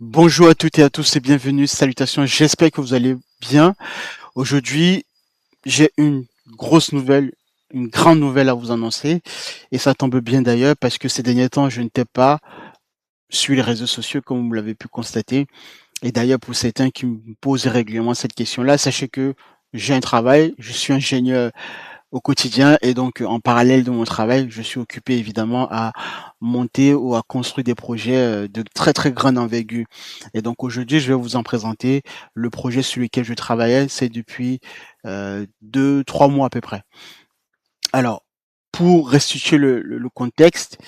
Bonjour à toutes et à tous et bienvenue. Salutations, j'espère que vous allez bien. Aujourd'hui, j'ai une grosse nouvelle, une grande nouvelle à vous annoncer. Et ça tombe bien d'ailleurs parce que ces derniers temps, je n'étais pas sur les réseaux sociaux comme vous l'avez pu constater. Et d'ailleurs, pour certains qui me posent régulièrement cette question-là, sachez que j'ai un travail, je suis ingénieur au quotidien et donc en parallèle de mon travail, je suis occupé évidemment à monter ou à construire des projets de très très grande envergure. Et donc aujourd'hui, je vais vous en présenter le projet sur lequel je travaillais, c'est depuis 2, 3 mois à peu près. Alors, pour restituer le contexte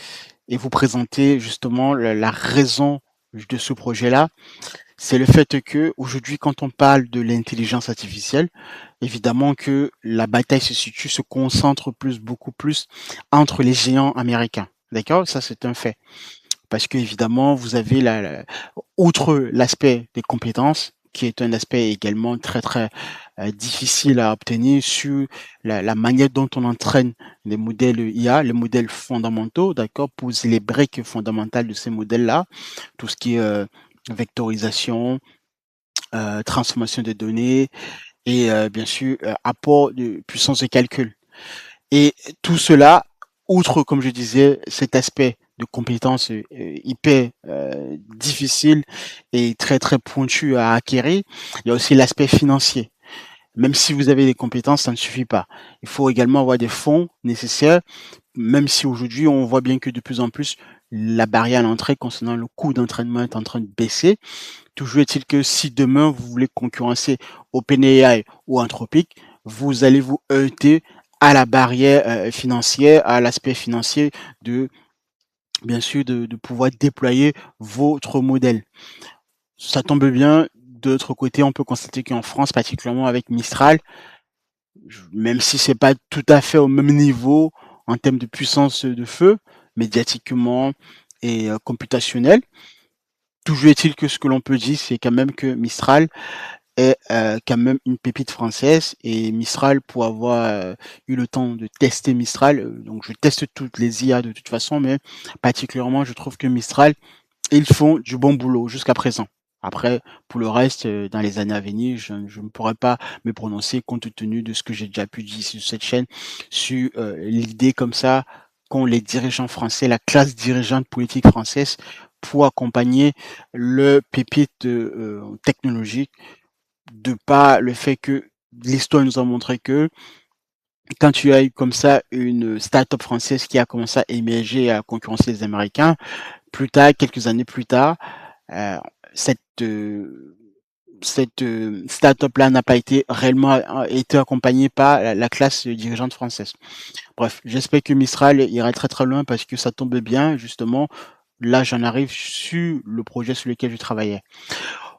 et vous présenter justement la raison de ce projet-là, c'est le fait que aujourd'hui, quand on parle de l'intelligence artificielle, évidemment que la bataille se concentre beaucoup plus entre les géants américains. D'accord? Ça, c'est un fait. Parce que évidemment, vous avez outre l'aspect des compétences, qui est un aspect également très très difficile à obtenir sur la manière dont on entraîne les modèles IA, les modèles fondamentaux, d'accord, poser les briques fondamentales de ces modèles-là, tout ce qui est vectorisation, transformation des données et bien sûr apport de puissance de calcul. Et tout cela, outre, comme je disais, cet aspect de compétences hyper difficile et très très pointu à acquérir, il y a aussi l'aspect financier. Même si vous avez des compétences, ça ne suffit pas. Il faut également avoir des fonds nécessaires, même si aujourd'hui on voit bien que de plus en plus la barrière à l'entrée concernant le coût d'entraînement est en train de baisser. Toujours est-il que si demain vous voulez concurrencer OpenAI ou Anthropic, vous allez vous heurter à la barrière financière, à l'aspect financier de, bien sûr, de pouvoir déployer votre modèle. Ça tombe bien. D'autre côté, on peut constater qu'en France, particulièrement avec Mistral, même si c'est pas tout à fait au même niveau en termes de puissance de feu, médiatiquement et computationnel, toujours est-il que ce que l'on peut dire, c'est quand même que Mistral est quand même une pépite française et Mistral, pour avoir eu le temps de tester Mistral, donc je teste toutes les IA de toute façon, mais particulièrement je trouve que Mistral, ils font du bon boulot jusqu'à présent. Après, pour le reste, dans les années à venir, je ne pourrais pas me prononcer compte tenu de ce que j'ai déjà pu dire sur cette chaîne, sur l'idée comme ça qu'ont les dirigeants français, la classe dirigeante politique française, pour accompagner le pépite technologique de par le fait que l'histoire nous a montré que quand tu as eu comme ça une start-up française qui a commencé à émerger et à concurrencer les Américains, plus tard, quelques années plus tard, euh, cette start-up-là n'a pas été réellement été accompagnée par la classe dirigeante française. Bref, j'espère que Mistral ira très très loin parce que ça tombe bien, justement. Là, j'en arrive sur le projet sur lequel je travaillais.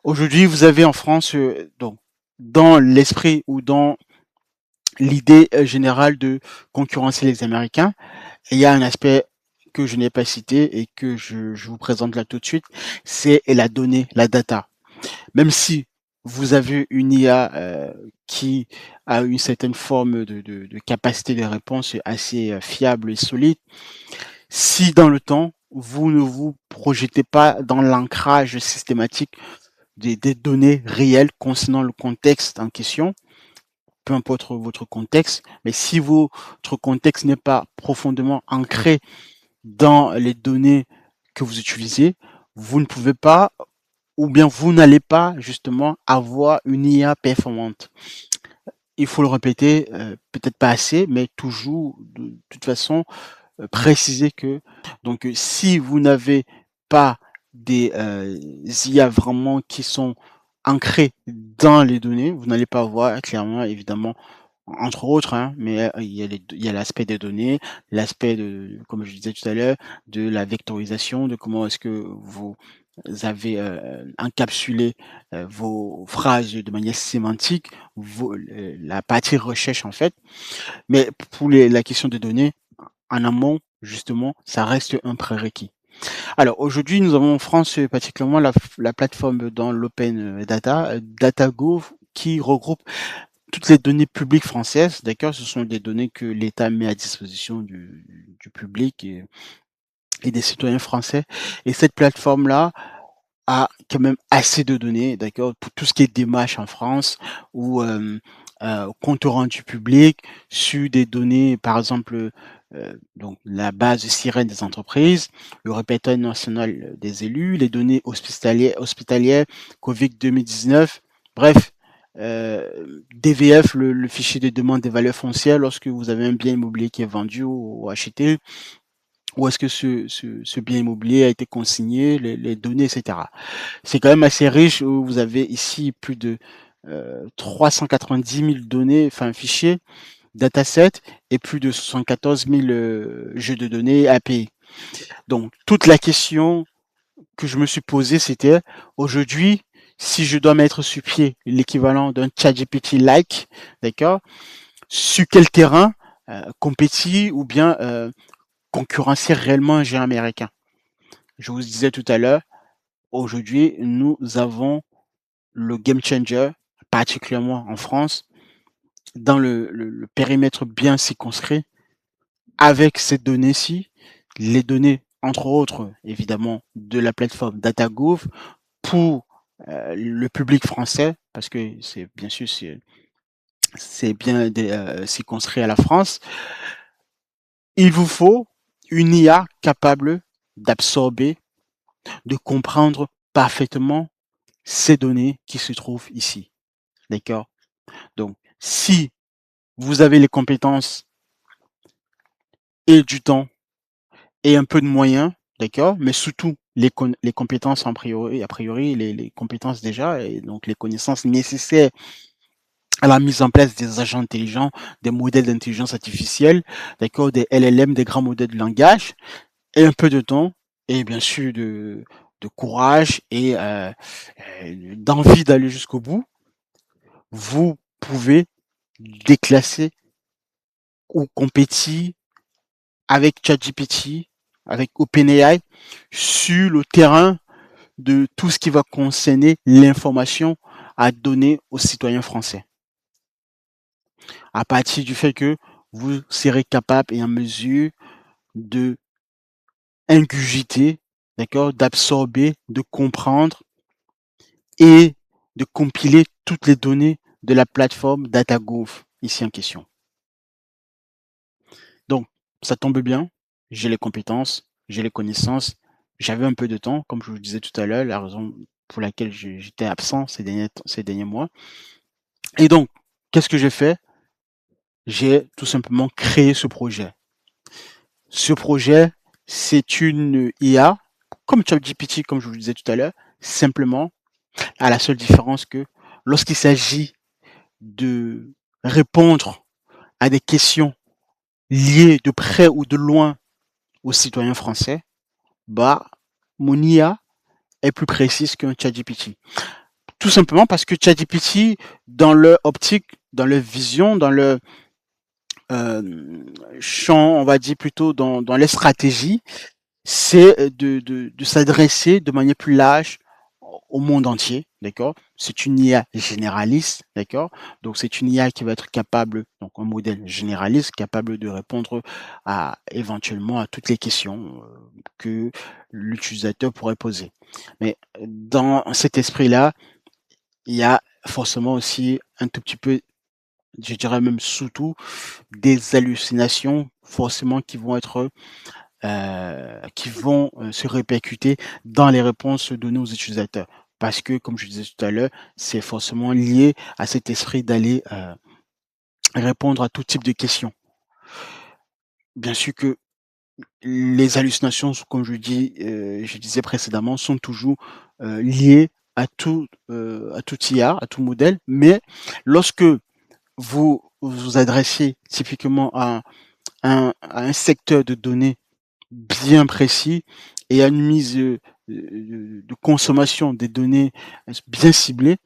Aujourd'hui, vous avez en France, donc, dans l'esprit ou dans l'idée générale de concurrencer les Américains, il y a un aspect que je n'ai pas cité et que je vous présente là tout de suite, c'est la donnée, la data. Même si vous avez une IA qui a une certaine forme de capacité de réponse assez fiable et solide, si dans le temps, vous ne vous projetez pas dans l'ancrage systématique des données réelles concernant le contexte en question, peu importe votre contexte, mais si votre contexte n'est pas profondément ancré dans les données que vous utilisez, vous ne pouvez pas, ou bien vous n'allez pas justement avoir une IA performante. Il faut le répéter, peut-être pas assez, mais toujours de toute façon préciser que donc si vous n'avez pas des IA vraiment qui sont ancrés dans les données, vous n'allez pas avoir clairement évidemment entre autres, hein, mais il y a l'aspect des données, l'aspect de, comme je disais tout à l'heure, de la vectorisation, de comment est-ce que vous avez encapsulé vos phrases de manière sémantique, la partie recherche en fait. Mais pour la question des données, en amont, justement, ça reste un prérequis. Alors aujourd'hui, nous avons en France particulièrement la plateforme dans l'open data, DataGo, qui regroupe toutes les données publiques françaises. D'accord, ce sont des données que l'État met à disposition du public et des citoyens français. Et cette plateforme-là a quand même assez de données, d'accord, pour tout ce qui est démarche en France ou compte rendu public sur des données, par exemple, donc la base sirène des entreprises, le répertoire national des élus, les données hospitalières Covid 2019, bref, DVF, le fichier de demande des valeurs foncières lorsque vous avez un bien immobilier qui est vendu ou acheté, où est-ce que ce bien immobilier a été consigné, les données, etc. C'est quand même assez riche où vous avez ici plus de 390 000 données, enfin fichiers, datasets et plus de 74 000 jeux de données API. Donc toute la question que je me suis posée, c'était aujourd'hui, si je dois mettre sur pied l'équivalent d'un ChatGPT-like, d'accord, sur quel terrain compétit ou bien concurrencer réellement un géant américain. Je vous disais tout à l'heure, aujourd'hui, nous avons le game changer, particulièrement en France, dans le périmètre bien circonscrit, avec ces données-ci, les données, entre autres, évidemment, de la plateforme DataGouv pour le public français, parce que c'est bien sûr c'est bien circonscrit à la France. Il vous faut une IA capable d'absorber, de comprendre parfaitement ces données qui se trouvent ici. D'accord? Donc, si vous avez les compétences et du temps et un peu de moyens, d'accord? Mais surtout les compétences a priori les compétences déjà, et donc les connaissances nécessaires à la mise en place des agents intelligents, des modèles d'intelligence artificielle, d'accord? Des LLM, des grands modèles de langage, et un peu de temps, et bien sûr de courage et d'envie d'aller jusqu'au bout, vous pouvez déclasser ou compétir avec ChatGPT, avec OpenAI, sur le terrain de tout ce qui va concerner l'information à donner aux citoyens français. À partir du fait que vous serez capable et en mesure de ingurgiter, d'accord, d'absorber, de comprendre et de compiler toutes les données de la plateforme DataGouv ici en question. Donc, ça tombe bien, j'ai les compétences, j'ai les connaissances, j'avais un peu de temps, comme je vous disais tout à l'heure, la raison pour laquelle j'étais absent ces derniers mois. Et donc, qu'est-ce que j'ai fait? J'ai tout simplement créé ce projet. Ce projet, c'est une IA, comme ChatGPT, comme je vous le disais tout à l'heure, simplement, à la seule différence que lorsqu'il s'agit de répondre à des questions liées de près ou de loin aux citoyens français, bah, mon IA est plus précise qu'un ChatGPT. Tout simplement parce que ChatGPT, dans leur optique, dans leur vision, dans leur champ, on va dire plutôt dans les stratégies, c'est de s'adresser de manière plus large au monde entier, d'accord? C'est une IA généraliste, d'accord? Donc c'est une IA qui va être capable, donc un modèle généraliste, capable de répondre à éventuellement à toutes les questions que l'utilisateur pourrait poser. Mais dans cet esprit-là, il y a forcément aussi un tout petit peu, je dirais même surtout, des hallucinations forcément qui vont se répercuter dans les réponses données aux utilisateurs. Parce que, comme je disais tout à l'heure, c'est forcément lié à cet esprit d'aller répondre à tout type de questions. Bien sûr que les hallucinations, comme je disais précédemment, sont toujours liées à tout IA, à tout modèle. Mais lorsque vous vous adressez typiquement à un secteur de données bien précis et à une mise de consommation des données bien ciblées,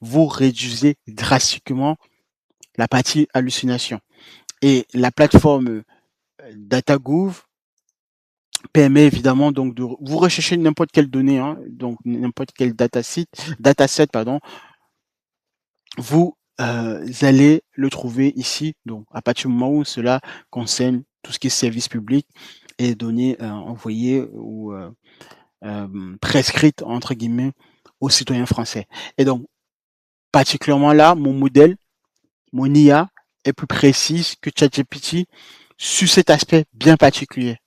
vous réduisez drastiquement la partie hallucination. Et la plateforme DataGouv permet évidemment donc de vous recherchez n'importe quelle donnée, hein, donc n'importe quel dataset, pardon, vous allez le trouver ici. Donc à partir du moment où cela concerne tout ce qui est service public et données envoyées ou prescrite entre guillemets aux citoyens français. Et donc particulièrement là, mon IA est plus précise que ChatGPT sur cet aspect bien particulier.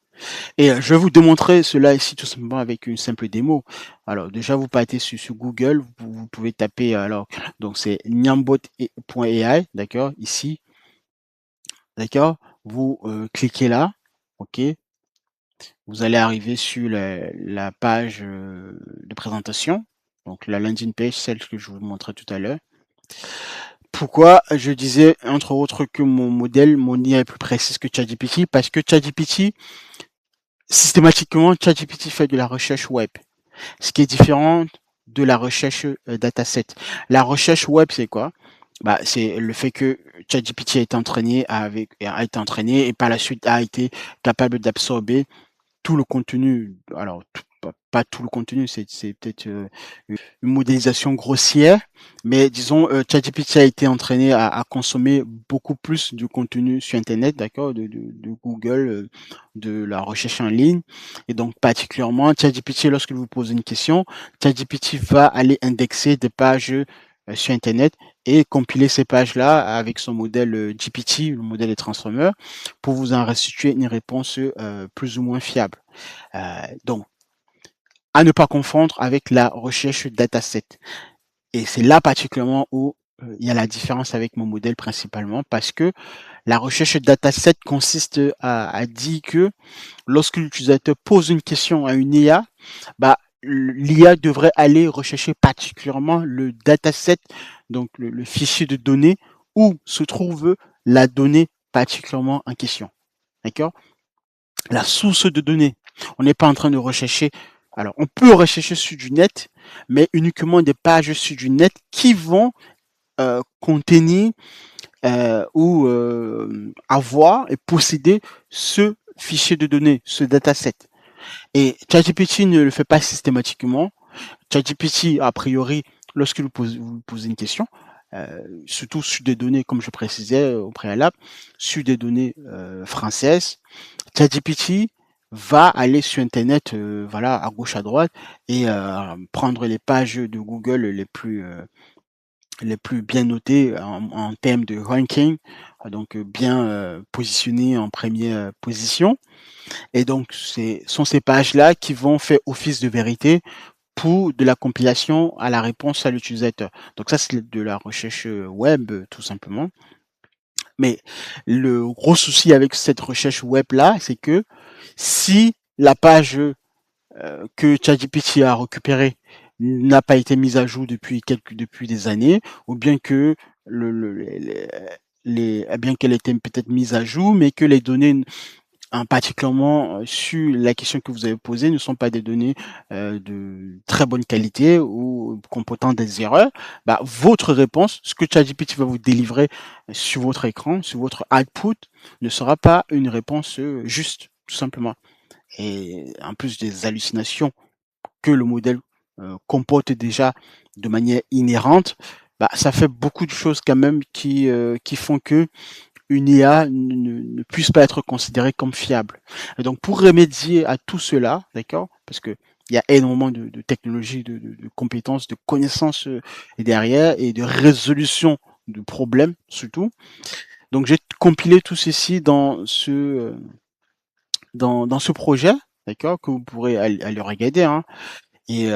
Et je vais vous démontrer cela ici tout simplement avec une simple démo. Alors déjà, vous partez sur Google, vous pouvez taper alors, donc c'est nyambot.ai, d'accord, ici, d'accord, vous cliquez là, ok, vous allez arriver sur la page de présentation, donc la landing page, celle que je vous montrais tout à l'heure. Pourquoi je disais entre autres que mon IA est plus précise que ChatGPT? Parce que ChatGPT, systématiquement, ChatGPT fait de la recherche web, ce qui est différent de la recherche dataset. La recherche web, c'est quoi? Bah, c'est le fait que ChatGPT a été entraîné et par la suite a été capable d'absorber tout le contenu. Alors, pas tout le contenu, c'est peut-être une modélisation grossière, mais disons, ChatGPT a été entraîné à consommer beaucoup plus de contenu sur Internet, d'accord, de Google, de la recherche en ligne. Et donc, particulièrement, ChatGPT, lorsque vous posez une question, ChatGPT va aller indexer des pages sur Internet et compiler ces pages-là avec son modèle GPT, le modèle des transformeurs, pour vous en restituer une réponse plus ou moins fiable. Donc, à ne pas confondre avec la recherche dataset. Et c'est là particulièrement où il y a la différence avec mon modèle principalement parce que la recherche dataset consiste à dire que lorsque l'utilisateur pose une question à une IA, bah, l'IA devrait aller rechercher particulièrement le dataset, donc le fichier de données où se trouve la donnée particulièrement en question. D'accord? La source de données. On n'est pas en train de rechercher. Alors, on peut rechercher sur du net, mais uniquement des pages sur du net qui vont contenir ou avoir et posséder ce fichier de données, ce dataset. Et ChatGPT ne le fait pas systématiquement. ChatGPT, a priori, lorsque vous posez une question, surtout sur des données, comme je précisais au préalable, sur des données françaises, ChatGPT va aller sur Internet, voilà, à gauche, à droite, et prendre les pages de Google les plus bien notées en termes de ranking, donc bien positionnées en première position. Et donc, sont ces pages-là qui vont faire office de vérité pour de la compilation à la réponse à l'utilisateur. Donc ça, c'est de la recherche web, tout simplement. Mais le gros souci avec cette recherche web-là, c'est que si la page que ChatGPT a récupérée n'a pas été mise à jour depuis des années, ou bien que bien qu'elle ait été peut-être mise à jour, mais que les données particulièrement sur la question que vous avez posée, ne sont pas des données de très bonne qualité ou comportant des erreurs, bah, votre réponse, ce que ChatGPT va vous délivrer sur votre écran, sur votre output, ne sera pas une réponse juste, tout simplement. Et en plus des hallucinations que le modèle comporte déjà de manière inhérente, bah, ça fait beaucoup de choses quand même qui font que une IA ne puisse pas être considérée comme fiable. Et donc, pour remédier à tout cela, d'accord, parce que il y a énormément de technologies, de compétences, de connaissances derrière et de résolution de problèmes surtout. Donc, j'ai compilé tout ceci dans ce projet, d'accord, que vous pourrez aller regarder, hein, et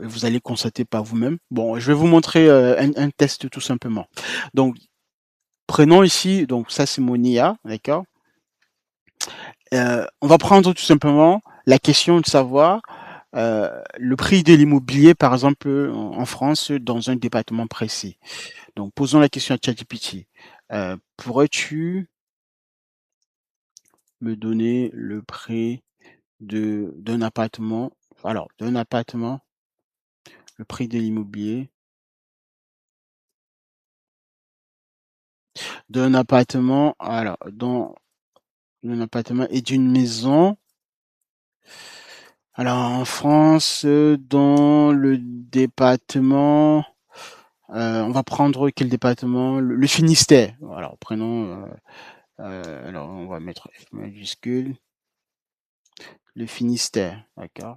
vous allez constater par vous-même. Bon, je vais vous montrer un test tout simplement. Donc, prenons ici, donc ça c'est mon IA, d'accord. On va prendre tout simplement la question de savoir le prix de l'immobilier, par exemple, en France, dans un département précis. Donc, posons la question à ChatGPT. Pourrais-tu me donner le prix d'un appartement, alors, d'un appartement, le prix de l'immobilier, d'un appartement, alors, d'un appartement et d'une maison. Alors, en France, dans le département, on va prendre quel département? Le Finistère. Alors, prenons, alors on va mettre F majuscule. le Finistère, d'accord.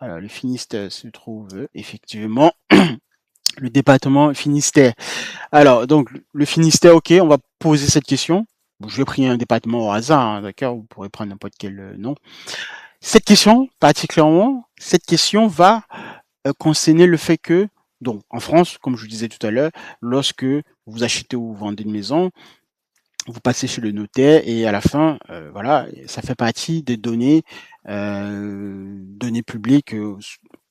Alors, le Finistère se trouve effectivement le département Finistère. Alors, donc, le Finistère, ok, on va poser cette question. Bon, je vais prendre un département au hasard, hein, d'accord, vous pourrez prendre n'importe quel nom. Cette question, particulièrement, cette question va concerner le fait que, donc, en France, comme je vous disais tout à l'heure, lorsque vous achetez ou vous vendez une maison, vous passez chez le notaire et à la fin, voilà, ça fait partie des données publiques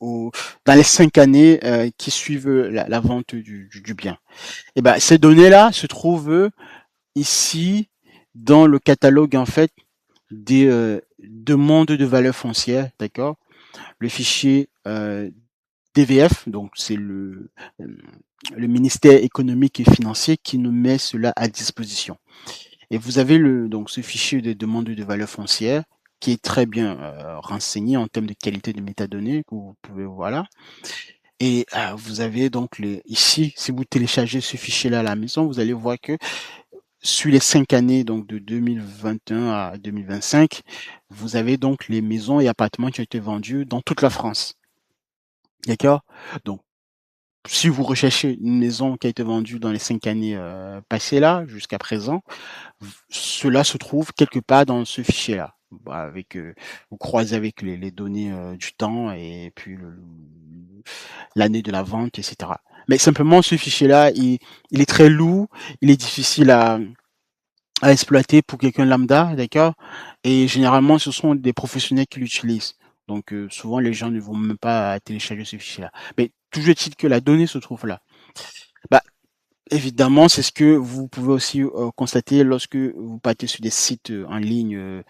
dans les 5 années qui suivent la vente du bien. Et ben, ces données-là se trouvent ici dans le catalogue en fait des demandes de valeur foncière, d'accord. Le fichier DVF, donc c'est le ministère économique et financier qui nous met cela à disposition. Et vous avez donc ce fichier de demande de valeur foncière qui est très bien renseigné en termes de qualité de métadonnées que vous pouvez voir là. Et vous avez donc ici, si vous téléchargez ce fichier-là à la maison, vous allez voir que sur les 5 années, donc de 2021 à 2025, vous avez donc les maisons et appartements qui ont été vendus dans toute la France. D'accord? Donc, si vous recherchez une maison qui a été vendue dans les 5 années passées là, jusqu'à présent, cela se trouve quelque part dans ce fichier-là. Avec, vous croisez avec les données du temps et puis l'année de la vente, etc. Mais simplement, ce fichier-là, il est très lourd, il est difficile à exploiter pour quelqu'un lambda, d'accord. Et généralement, ce sont des professionnels qui l'utilisent. Donc, souvent, les gens ne vont même pas télécharger ce fichier-là. Mais toujours est-il que la donnée se trouve là. Bah, évidemment, c'est ce que vous pouvez aussi constater lorsque vous partez sur des sites en ligne,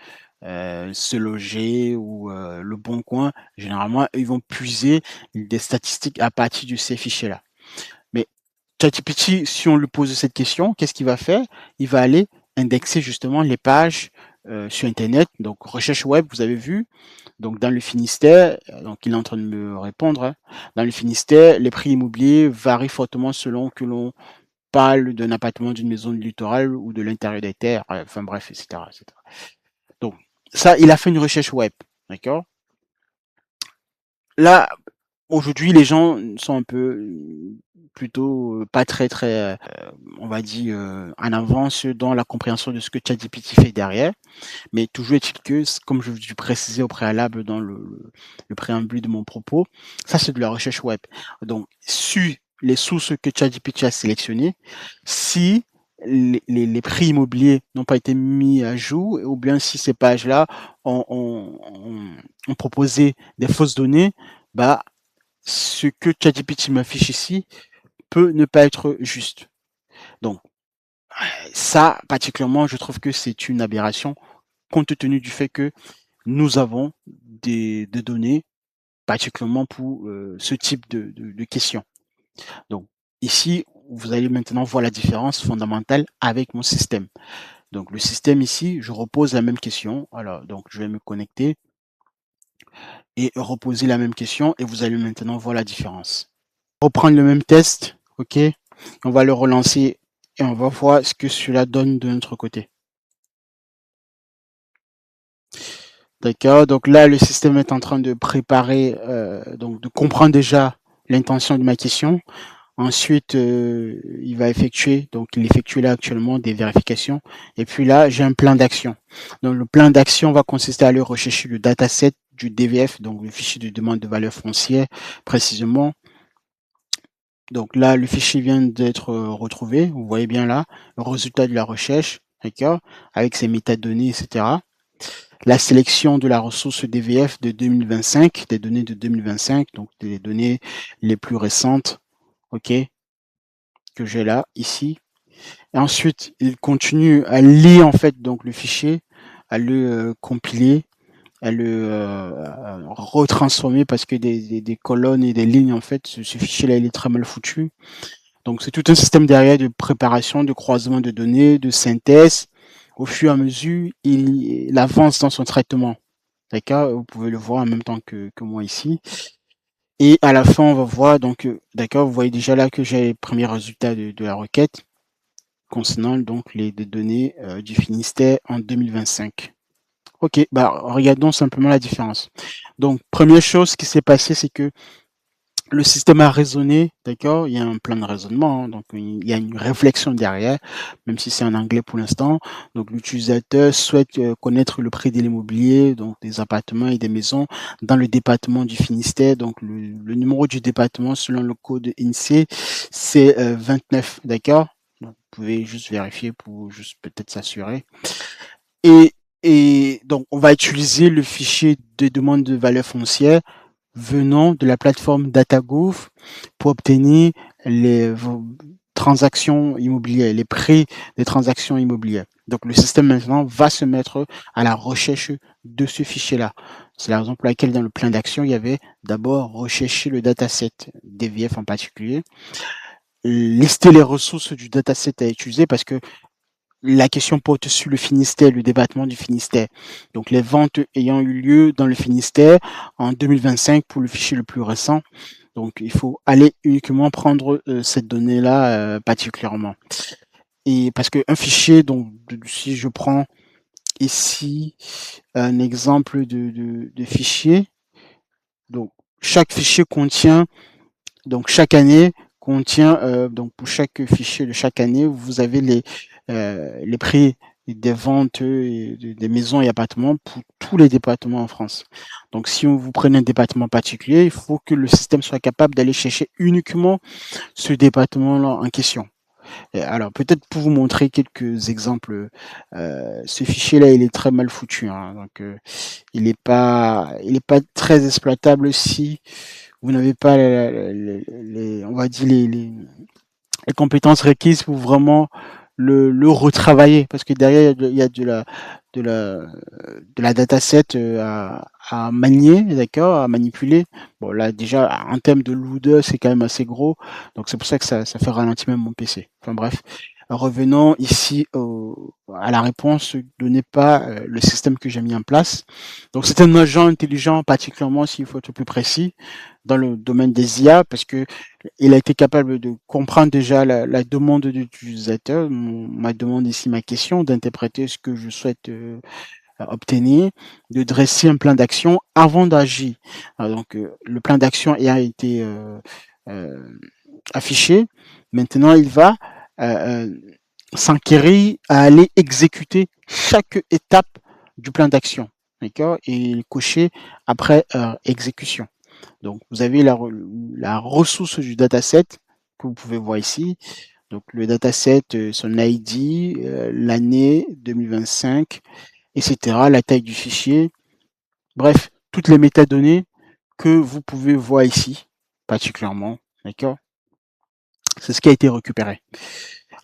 Se Loger ou Le Bon Coin. Généralement, ils vont puiser des statistiques à partir de ces fichiers-là. Mais ChatGPT, si on lui pose cette question, qu'est-ce qu'il va faire? Il va aller indexer justement les pages sur Internet. Donc, recherche web, vous avez vu. Donc, dans le Finistère, donc il est en train de me répondre, hein. Dans le Finistère, les prix immobiliers varient fortement selon que l'on parle d'un appartement, d'une maison du littoral ou de l'intérieur des terres, enfin bref, etc., etc. Donc, ça, il a fait une recherche web, d'accord? Là, aujourd'hui, les gens sont un peu plutôt pas très très, on va dire, en avance dans la compréhension de ce que ChatGPT fait derrière. Mais toujours est-il que, comme je vous précisais au préalable dans le préambule de mon propos, ça c'est de la recherche web. Donc, sur les sources que ChatGPT a sélectionnées, si les prix immobiliers n'ont pas été mis à jour, ou bien si ces pages-là ont proposé des fausses données, bah, ce que ChatGPT m'affiche ici peut ne pas être juste. Donc, ça, particulièrement, je trouve que c'est une aberration, compte tenu du fait que nous avons des données, particulièrement pour ce type de questions. Donc, ici, vous allez maintenant voir la différence fondamentale avec mon système. Donc, le système ici, je repose la même question. Alors, donc, je vais me connecter et reposer la même question et vous allez maintenant voir la différence. Reprendre le même test, ok? On va le relancer et on va voir ce que cela donne de notre côté. D'accord, donc là, le système est en train de préparer, donc de comprendre déjà l'intention de ma question. Ensuite, il va effectuer, donc il effectue là actuellement des vérifications. Et puis là, j'ai un plan d'action. Donc le plan d'action va consister à aller rechercher le dataset du DVF, donc le fichier de demande de valeur foncière précisément. Donc là, le fichier vient d'être retrouvé. Vous voyez bien là, le résultat de la recherche, d'accord, avec ses métadonnées, etc. La sélection de la ressource DVF de 2025, des données de 2025, donc des données les plus récentes, ok, que j'ai là, ici. Et ensuite, il continue à lire en fait donc le fichier, à le compiler, à le retransformer parce que des colonnes et des lignes en fait, ce fichier-là il est très mal foutu. Donc c'est tout un système derrière de préparation, de croisement de données, de synthèse. Au fur et à mesure, il avance dans son traitement. D'accord, vous pouvez le voir en même temps que moi ici. Et à la fin, on va voir, donc, d'accord, vous voyez déjà là que j'ai les premiers résultats de la requête concernant donc les données du Finistère en 2025. Ok, bah regardons simplement la différence. Donc, première chose qui s'est passé, c'est que le système a raisonné, d'accord? Il y a un plan de raisonnement, hein, donc il y a une réflexion derrière, même si c'est en anglais pour l'instant. Donc l'utilisateur souhaite connaître le prix de l'immobilier, donc des appartements et des maisons dans le département du Finistère. Donc le numéro du département selon le code INSEE, c'est 29, d'accord? Donc, vous pouvez juste vérifier pour juste peut-être s'assurer. Et, et donc on va utiliser le fichier de demande de valeur foncière venant de la plateforme DataGouv pour obtenir les transactions immobilières, les prix des transactions immobilières. Donc le système maintenant va se mettre à la recherche de ce fichier-là. C'est la raison pour laquelle dans le plan d'action, il y avait d'abord rechercher le dataset DVF en particulier, lister les ressources du dataset à utiliser parce que la question porte sur le Finistère, le département du Finistère. Donc les ventes ayant eu lieu dans le Finistère en 2025 pour le fichier le plus récent. Donc il faut aller uniquement prendre cette donnée-là particulièrement. Et parce qu'un fichier, donc si je prends ici un exemple de fichier, donc chaque fichier contient, donc chaque année contient, donc pour chaque fichier de chaque année, vous avez les prix des ventes des maisons et appartements pour tous les départements en France. Donc si vous prenez un département particulier, il faut que le système soit capable d'aller chercher uniquement ce département-là en question. Et alors peut-être pour vous montrer quelques exemples, ce fichier-là, il est très mal foutu, hein, donc il est pas très exploitable si vous n'avez pas on va dire les compétences requises pour vraiment le retravailler parce que derrière il y a de la dataset à manier, d'accord, à manipuler. Bon là déjà en termes de loader c'est quand même assez gros, donc c'est pour ça que ça fait ralentir même mon PC. Enfin bref, revenons ici à la réponse donnée par le système que j'ai mis en place. Donc c'est un agent intelligent particulièrement s'il faut être plus précis dans le domaine des IA parce que il a été capable de comprendre déjà la demande de l'utilisateur, ma demande ici, ma question, d'interpréter ce que je souhaite obtenir, de dresser un plan d'action avant d'agir. Donc, le plan d'action a été euh, affiché. Maintenant, il va euh, s'enquérir à aller exécuter chaque étape du plan d'action. D'accord? Et cocher après exécution. Donc, vous avez la ressource du dataset que vous pouvez voir ici. Donc, le dataset, son ID, l'année 2025, etc., la taille du fichier. Bref, toutes les métadonnées que vous pouvez voir ici, particulièrement. D'accord? C'est ce qui a été récupéré.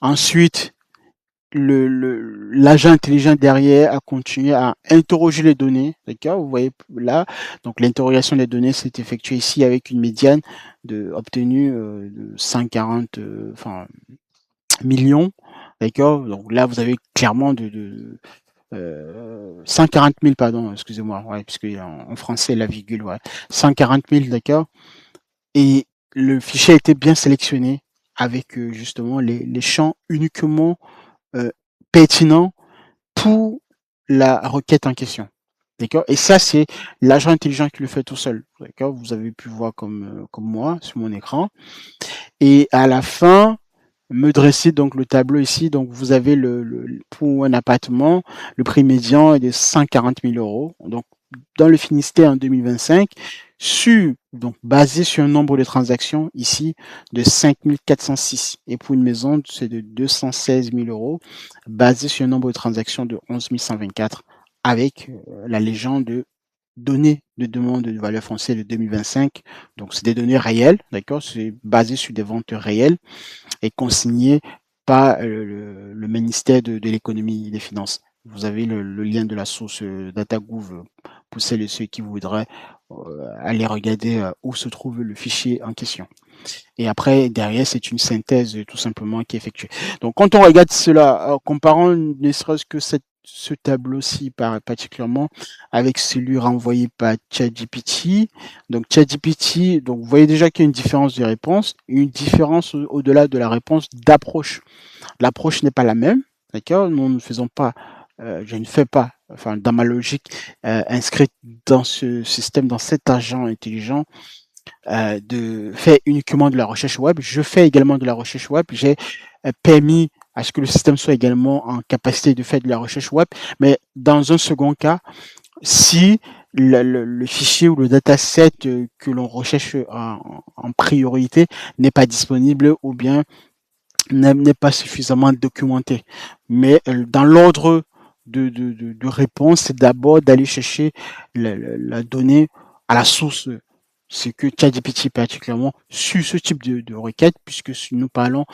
Ensuite, l'agent intelligent derrière a continué à interroger les données, d'accord? Vous voyez là, donc l'interrogation des données s'est effectuée ici avec une médiane obtenue de 140 millions, d'accord? Donc là, vous avez clairement 140 000, pardon, excusez-moi, ouais, parce que en français la virgule, ouais, 140 000, d'accord? Et le fichier a été bien sélectionné avec justement les champs uniquement euh, pertinent pour la requête en question. D'accord? Et ça, c'est l'agent intelligent qui le fait tout seul. D'accord? Vous avez pu voir comme moi sur mon écran. Et à la fin, me dresser donc le tableau ici. Donc, vous avez pour un appartement, le prix médian est de 140 000 euros. Donc, dans le Finistère en 2025, donc basé sur un nombre de transactions ici de 5 406. Et pour une maison, c'est de 216 000 euros, basé sur un nombre de transactions de 11 124, avec la légende de données de demande de valeur foncière de 2025. Donc, c'est des données réelles, d'accord? C'est basé sur des ventes réelles et consigné par le ministère de l'économie et des finances. Vous avez le lien de la source DataGouv pour celles et ceux qui voudraient aller regarder où se trouve le fichier en question. Et après, derrière, c'est une synthèse tout simplement qui est effectuée. Donc, quand on regarde cela, comparant ne serait-ce que ce tableau-ci particulièrement avec celui renvoyé par ChatGPT. Donc, ChatGPT, donc vous voyez déjà qu'il y a une différence de réponse, une différence au-delà de la réponse d'approche. L'approche n'est pas la même, d'accord? Nous ne faisons pas je ne fais pas, enfin dans ma logique inscrite dans ce système, dans cet agent intelligent, de faire uniquement de la recherche web. Je fais également de la recherche web. J'ai permis à ce que le système soit également en capacité de faire de la recherche web. Mais dans un second cas, si le fichier ou le dataset que l'on recherche en priorité n'est pas disponible ou bien n'est pas suffisamment documenté. Mais dans l'ordre de réponse, c'est d'abord d'aller chercher la donnée à la source, ce que ChatGPT particulièrement sur ce type de requête, puisque si nous parlons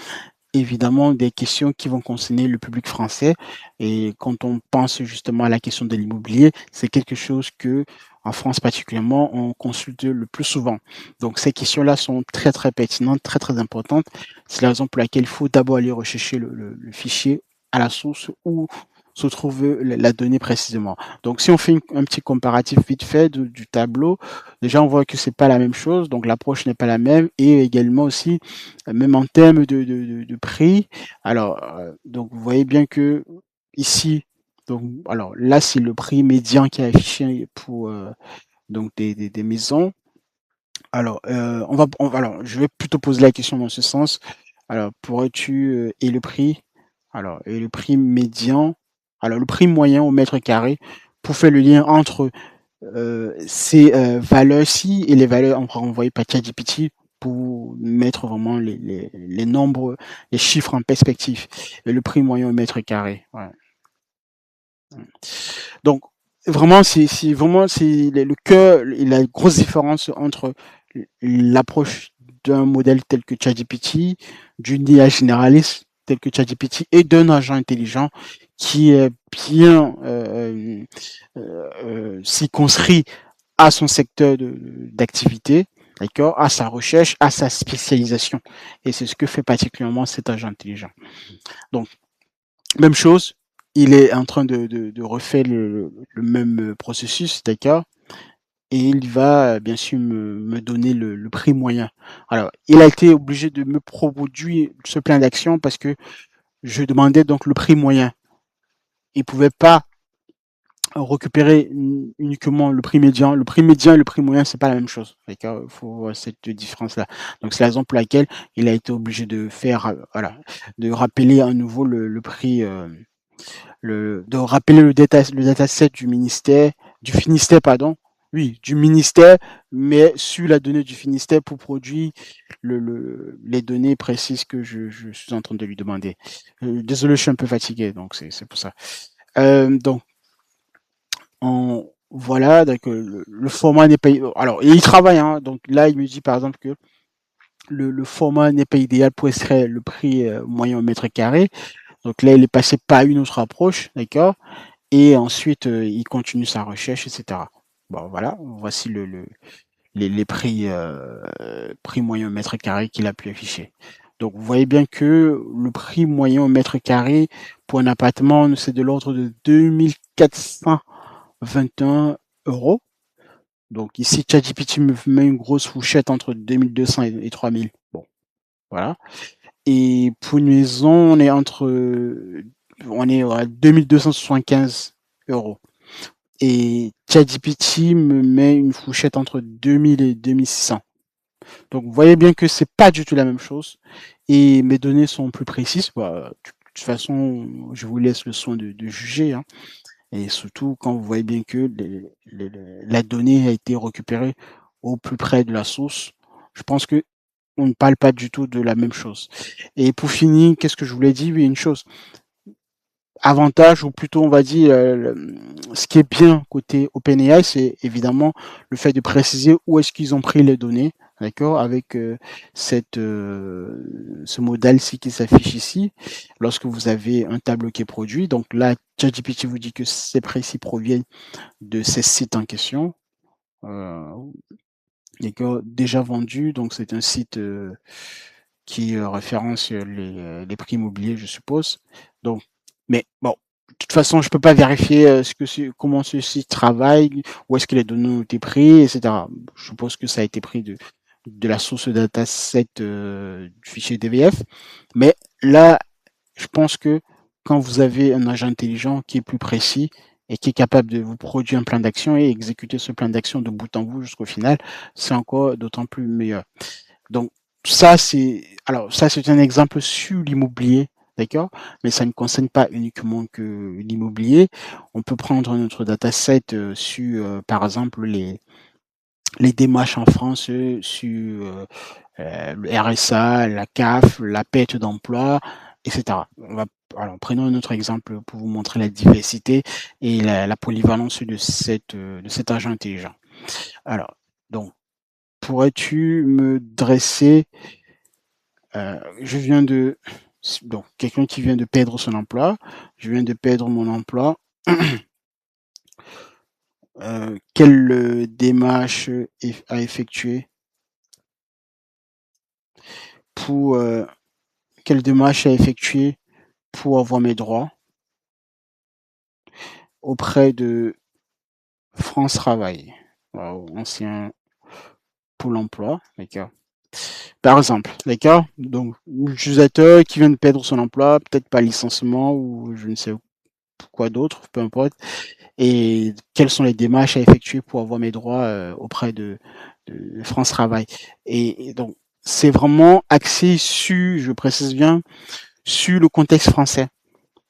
évidemment des questions qui vont concerner le public français. Et quand on pense justement à la question de l'immobilier, c'est quelque chose que, en France particulièrement, on consulte le plus souvent. Donc ces questions-là sont très très pertinentes, très très importantes. C'est la raison pour laquelle il faut d'abord aller rechercher le fichier à la source où se trouve la donnée précisément. Donc si on fait un petit comparatif vite fait du tableau, déjà on voit que c'est pas la même chose, donc l'approche n'est pas la même, et également aussi même en termes de prix. Alors, donc vous voyez bien que ici, donc, alors là, c'est le prix médian qui est affiché pour donc des maisons. Alors, alors, je vais plutôt poser la question dans ce sens. Alors, pourrais-tu et le prix? Alors, et le prix médian. Alors, le prix moyen au mètre carré pour faire le lien entre ces valeurs-ci et les valeurs envoyées par ChatGPT pour mettre vraiment les nombres, les chiffres en perspective. Et le prix moyen au mètre carré. Ouais. Donc, vraiment, c'est le cœur et la grosse différence entre l'approche d'un modèle tel que ChatGPT, d'une IA généraliste tel que ChatGPT et d'un agent intelligent qui est bien circonscrit à son secteur d'activité, d'accord, à sa recherche, à sa spécialisation. Et c'est ce que fait particulièrement cet agent intelligent. Donc, même chose, il est en train de refaire le même processus, d'accord, et il va bien sûr me donner le prix moyen. Alors, il a été obligé de me produire ce plan d'action parce que je demandais donc le prix moyen. Il ne pouvait pas récupérer uniquement le prix médian. Le prix médian et le prix moyen, c'est pas la même chose. Il faut voir cette différence-là. Donc c'est la raison pour laquelle il a été obligé de faire, voilà, de rappeler à nouveau le prix, de rappeler le dataset du ministère, du Finistère, pardon. Oui, du ministère, mais sur la donnée du Finistère pour produire les données précises que je suis en train de lui demander. Désolé, je suis un peu fatigué, donc c'est pour ça. Donc, voilà, donc le format n'est pas. Alors, et il travaille, hein, donc là, il me dit par exemple que le format n'est pas idéal pour extraire le prix moyen au mètre carré. Donc là, il est passé par une autre approche, d'accord. Et ensuite, il continue sa recherche, etc. Bon, voilà, voici les prix, prix moyen au mètre carré qu'il a pu afficher. Donc, vous voyez bien que le prix moyen au mètre carré pour un appartement, c'est de l'ordre de 2421 €. Donc ici, ChatGPT me met une grosse fourchette entre 2200 et 3000. Bon, voilà. Et pour une maison, on est à 2275 €. Et ChatGPT me met une fourchette entre 2000 et 2600. Donc vous voyez bien que c'est pas du tout la même chose. Et mes données sont plus précises. Bah, de toute façon, je vous laisse le soin de juger, hein. Et surtout quand vous voyez bien que la donnée a été récupérée au plus près de la source, je pense que on ne parle pas du tout de la même chose. Et pour finir, qu'est-ce que je voulais dire? Oui, une chose, avantage ou plutôt on va dire ce qui est bien côté OpenAI, c'est évidemment le fait de préciser où est-ce qu'ils ont pris les données, d'accord, avec ce modèle-ci qui s'affiche ici, lorsque vous avez un tableau qui est produit. Donc là, ChatGPT vous dit que ces précis proviennent de ces sites en question, euh, d'accord, déjà vendus. Donc c'est un site qui référence les prix immobiliers, je suppose. Donc, mais bon, de toute façon, je peux pas vérifier comment ce site travaille, où est-ce que les données ont été prises, etc. Je suppose que ça a été pris de la source dataset du fichier DVF. Mais là, je pense que quand vous avez un agent intelligent qui est plus précis et qui est capable de vous produire un plan d'action et exécuter ce plan d'action de bout en bout jusqu'au final, c'est encore d'autant plus meilleur. Donc ça c'est un exemple sur l'immobilier, d'accord? Mais ça ne concerne pas uniquement que l'immobilier. On peut prendre notre dataset sur par exemple les démarches en France sur le RSA, la CAF, la perte d'emploi, etc. Alors, prenons un autre exemple pour vous montrer la diversité et la polyvalence de cet agent intelligent. Alors, donc, pourrais-tu me dresser, je viens de, donc, quelqu'un qui vient de perdre son emploi, je viens de perdre mon emploi, quelle démarche à effectuer pour, quelle démarche à effectuer pour avoir mes droits auprès de France Travail, ancien Pôle emploi, d'accord. Par exemple, d'accord. Donc, l'utilisateur qui vient de perdre son emploi, peut-être pas licenciement ou je ne sais quoi d'autre, peu importe. Et quelles sont les démarches à effectuer pour avoir mes droits auprès de France Travail. Et donc, c'est vraiment axé sur, je précise bien, sur le contexte français.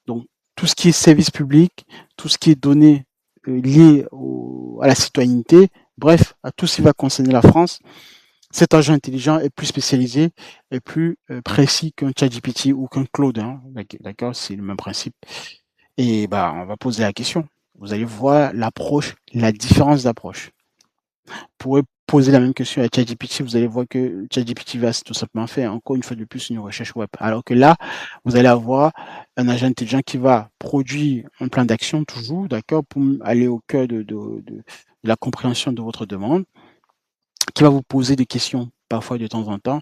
Donc, tout ce qui est service public, tout ce qui est données liées à la citoyenneté, bref, à tout ce qui va concerner la France, cet agent intelligent est plus spécialisé et plus précis qu'un ChatGPT ou qu'un Claude. Hein. D'accord, c'est le même principe. Et bah, on va poser la question. Vous allez voir l'approche, la différence d'approche. Vous pourrez poser la même question à ChatGPT, vous allez voir que ChatGPT va tout simplement faire encore une fois de plus une recherche web. Alors que là, vous allez avoir un agent intelligent qui va produire un plan d'action toujours, d'accord, pour aller au cœur de la compréhension de votre demande, qui va vous poser des questions parfois de temps en temps,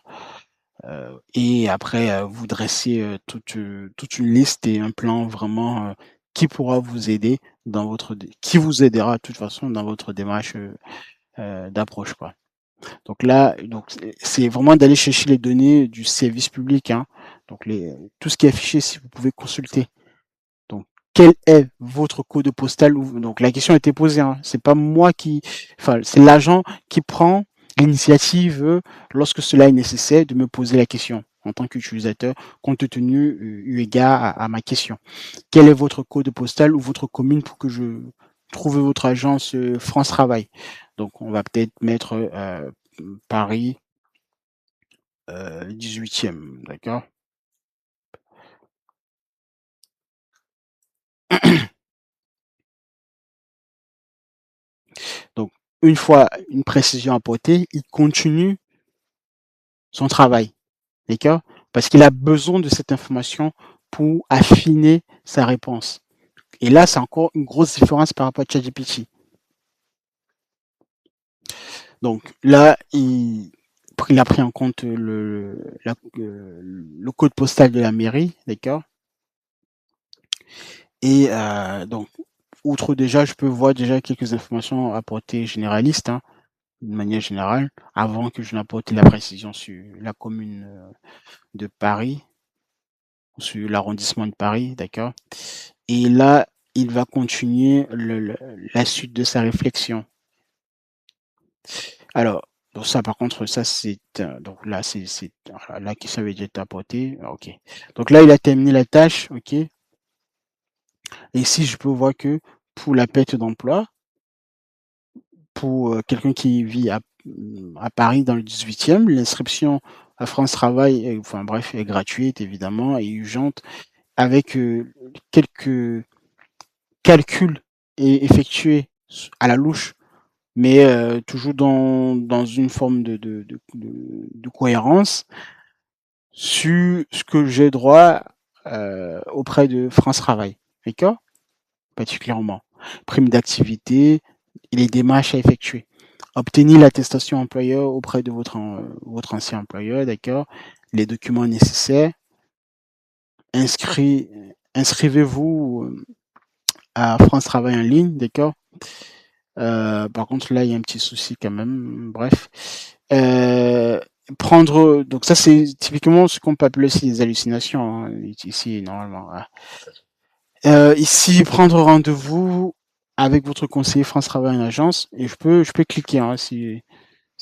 et après vous dresser toute une liste et un plan vraiment qui pourra vous aider dans qui vous aidera de toute façon dans votre démarche d'approche, quoi. Donc là, c'est vraiment d'aller chercher les données du service public, hein. Donc tout ce qui est affiché, si vous pouvez consulter. Donc, quel est votre code postal? Donc, la question a été posée, hein. C'est pas moi enfin, c'est l'agent qui prend l'initiative, lorsque cela est nécessaire, de me poser la question en tant qu'utilisateur, compte tenu, eu égard à ma question. Quel est votre code postal ou votre commune pour que je trouve votre agence France Travail? Donc, on va peut-être mettre Paris 18e, d'accord? Donc, une fois une précision apportée, il continue son travail, d'accord? Parce qu'il a besoin de cette information pour affiner sa réponse. Et là, c'est encore une grosse différence par rapport à ChatGPT. Donc là, il a pris en compte le code postal de la mairie, d'accord? Et donc, outre déjà, je peux voir déjà quelques informations à portée généraliste, hein, de manière générale, avant que je n'apporte la précision sur la commune de Paris, sur l'arrondissement de Paris, d'accord? Et là, il va continuer la suite de sa réflexion. Alors, donc ça, par contre, ça, c'est donc là, voilà, la question avait déjà été apportée. Ok. Donc là, il a terminé la tâche, ok. Et ici, je peux voir que pour la perte d'emploi, pour quelqu'un qui vit à Paris dans le 18e, l'inscription à France Travail, enfin bref, est gratuite évidemment et urgente, avec quelques calculs effectués à la louche, mais toujours dans une forme de cohérence sur ce que j'ai droit auprès de France Travail, d'accord? Particulièrement. Prime d'activité et les démarches à effectuer. Obtenir l'attestation employeur auprès de votre ancien employeur, d'accord? Les documents nécessaires. Inscrit, inscrivez-vous à France Travail en ligne, d'accord? Par contre, là, il y a un petit souci quand même. Bref. Euh, donc ça, c'est typiquement ce qu'on peut appeler aussi des hallucinations, hein, ici, normalement. Hein. Ici, prendre rendez-vous avec votre conseiller France Travail en agence et je peux cliquer, hein, si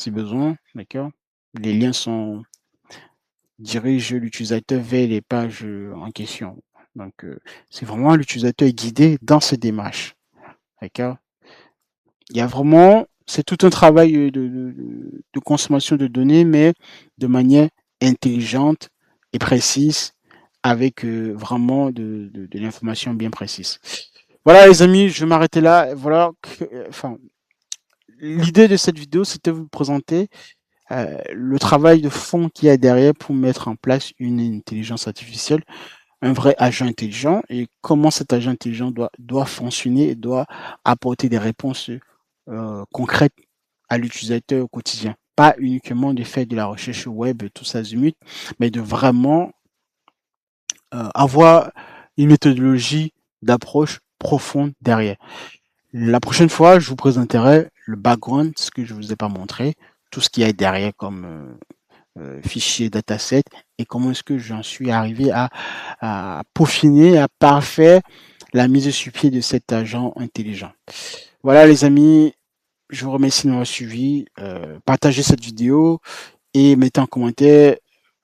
besoin, d'accord? Les liens sont dirigent l'utilisateur vers les pages, en question. Donc, c'est vraiment l'utilisateur est guidé dans ses démarches, d'accord? Il y a vraiment c'est tout un travail, de consommation de données, mais de manière intelligente et précise avec, vraiment de l'information bien précise. Voilà les amis, je vais m'arrêter là. Voilà enfin, l'idée de cette vidéo, c'était de vous présenter, le travail de fond qu'il y a derrière pour mettre en place une intelligence artificielle, un vrai agent intelligent et comment cet agent intelligent doit fonctionner et doit apporter des réponses, concrètes à l'utilisateur au quotidien. Pas uniquement de faire de la recherche web tous azimuts, mais de vraiment, avoir une méthodologie d'approche profonde derrière. La prochaine fois, je vous présenterai le background, ce que je ne vous ai pas montré, tout ce qu'il y a derrière comme, fichier dataset et comment est-ce que j'en suis arrivé à peaufiner, à parfaire la mise sur pied de cet agent intelligent. Voilà les amis, je vous remercie de m'avoir suivi. Partagez cette vidéo et mettez en commentaire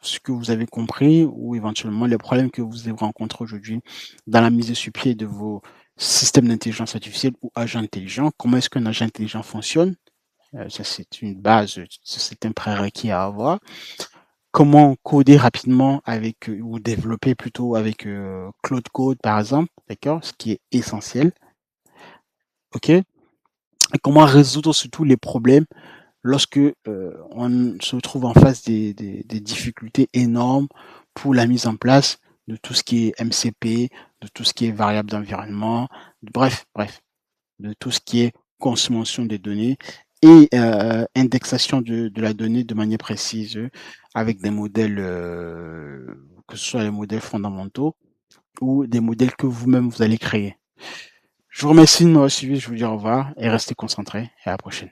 ce que vous avez compris ou éventuellement les problèmes que vous avez rencontrés aujourd'hui dans la mise sur pied de vos systèmes d'intelligence artificielle ou agents intelligents. Comment est-ce qu'un agent intelligent fonctionne? Ça, c'est une base, c'est un prérequis à avoir. Comment coder rapidement avec ou développer plutôt avec Claude Code par exemple, d'accord, ce qui est essentiel, ok. Et comment résoudre surtout les problèmes lorsque on se trouve en face des difficultés énormes pour la mise en place de tout ce qui est MCP, de tout ce qui est variable d'environnement, bref, de tout ce qui est consommation des données et indexation de la donnée de manière précise avec des modèles, que ce soit les modèles fondamentaux ou des modèles que vous-même vous allez créer. Je vous remercie de m'avoir suivi, je vous dis au revoir et restez concentrés et à la prochaine.